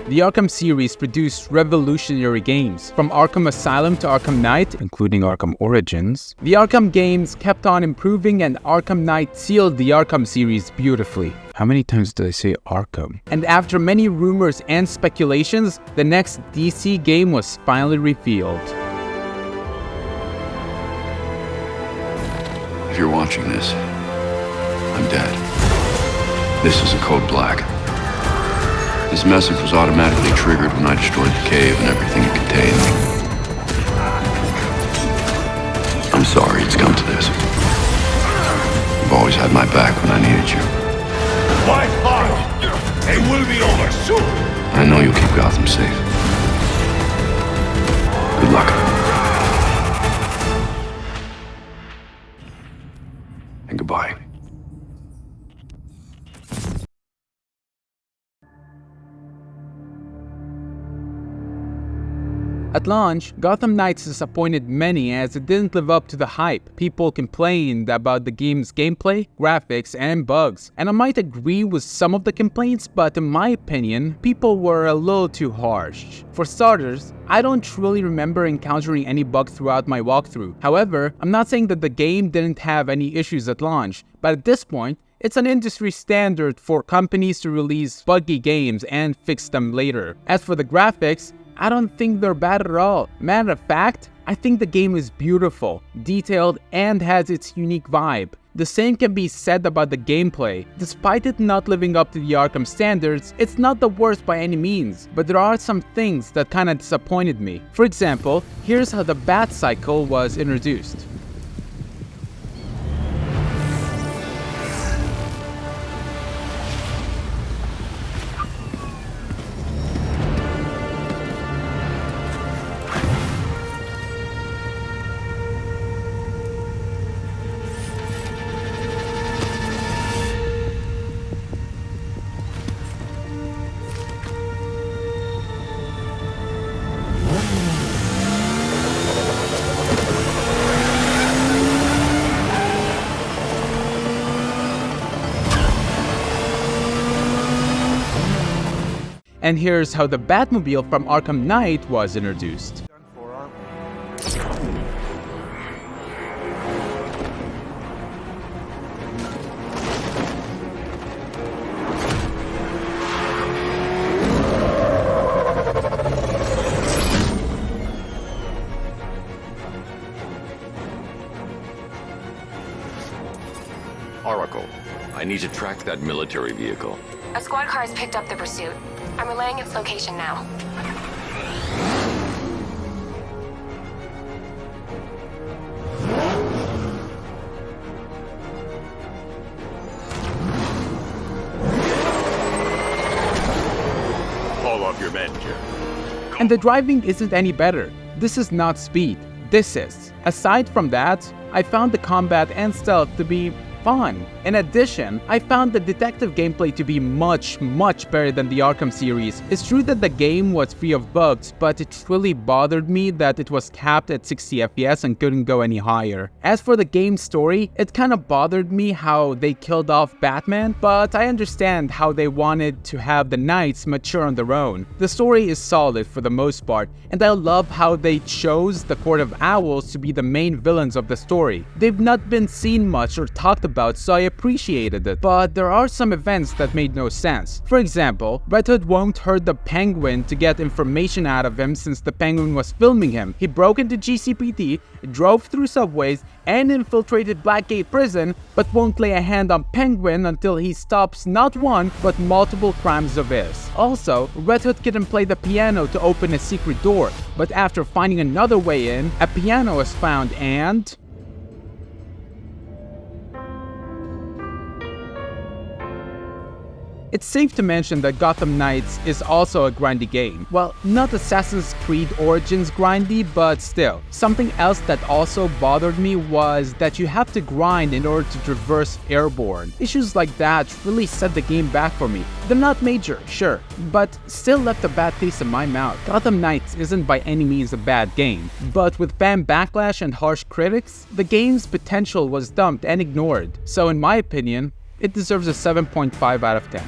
The Arkham series produced revolutionary games, from Arkham Asylum to Arkham Knight, including Arkham Origins. The Arkham games kept on improving, and Arkham Knight sealed the Arkham series beautifully. How many times did I say Arkham? And after many rumors and speculations, the next DC game was finally revealed. If you're watching this, I'm dead. This is a code black. This message was automatically triggered when I destroyed the cave and everything it contained. I'm sorry it's come to this. You've always had my back when I needed you. Fight hard! It will be over soon! I know you'll keep Gotham safe. Good luck. And goodbye. At launch, Gotham Knights disappointed many as it didn't live up to the hype. People complained about the game's gameplay, graphics, and bugs, and I might agree with some of the complaints, but in my opinion, people were a little too harsh. For starters, I don't really remember encountering any bugs throughout my walkthrough. However, I'm not saying that the game didn't have any issues at launch, but at this point, it's an industry standard for companies to release buggy games and fix them later. As for the graphics, I don't think they're bad at all. Matter of fact, I think the game is beautiful, detailed, and has its unique vibe. The same can be said about the gameplay. Despite it not living up to the Arkham standards, it's not the worst by any means, but there are some things that kinda disappointed me. For example, here's how the Bat Cycle was introduced. And here's how the Batmobile from Arkham Knight was introduced. Oracle, I need to track that military vehicle. A squad car has picked up the pursuit. I'm relaying its location now. Call off your men, Jim. And the driving isn't any better. This is not speed. This is. Aside from that, I found the combat and stealth to be fun. In addition, I found the detective gameplay to be much better than the Arkham series. It's true that the game was free of bugs, but it really bothered me that it was capped at 60 FPS and couldn't go any higher. As for the game's story, it kinda bothered me how they killed off Batman, but I understand how they wanted to have the Knights mature on their own. The story is solid for the most part, and I love how they chose the Court of Owls to be the main villains of the story. They've not been seen much or talked about, so I appreciated it, but there are some events that made no sense. For example, Red Hood won't hurt the Penguin to get information out of him since the Penguin was filming him. He broke into GCPD, drove through subways, and infiltrated Blackgate Prison, but won't lay a hand on Penguin until he stops not one, but multiple crimes of his. Also, Red Hood couldn't play the piano to open a secret door, but after finding another way in, a piano was found and... It's safe to mention that Gotham Knights is also a grindy game. Well, not Assassin's Creed Origins grindy, but still. Something else that also bothered me was that you have to grind in order to traverse airborne. Issues like that really set the game back for me. They're not major, sure, but still left a bad taste in my mouth. Gotham Knights isn't by any means a bad game, but with fan backlash and harsh critics, the game's potential was dumped and ignored. So in my opinion, it deserves a 7.5 out of 10.